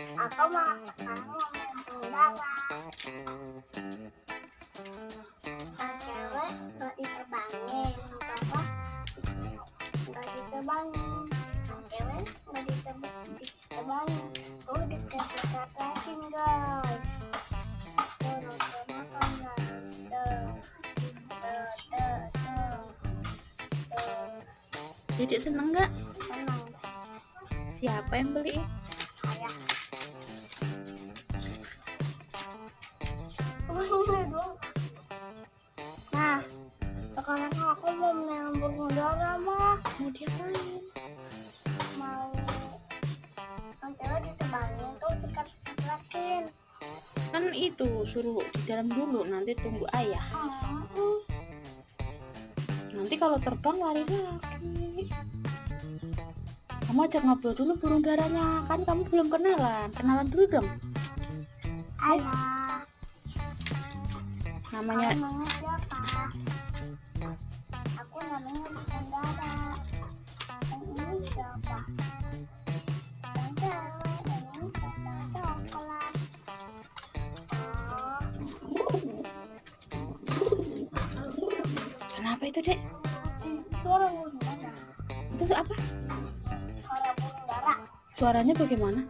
Aku mau sekarang mau main dara. Kalau cewek nggak diterbangin, apa nggak diterbangin. Kalau cewek nggak diterbangin. Oh, deket-deketin guys. Turun ke makan guys. Dedek seneng nggak? Senang. Siapa yang beli? Ayah. Nah, sekarang aku mau main burung dara mah. Mau diapain? Mau yang cewek ditebangin tuh cekat-cekatin. Kan itu suruh di dalam dulu, nanti tunggu ayah. Nanti kalau terbang lari lagi. Kamu ajak ngobrol dulu burung daranya, kan kamu belum kenalan dulu dong. Ayah, Namanya siapa? Aku namanya bukan dara. Yang ini siapa? Yang cewek, yang ini siapa? Coklat. kenapa itu dek? Suara burung dara. Itu apa? Suara burung dara. Suaranya bagaimana?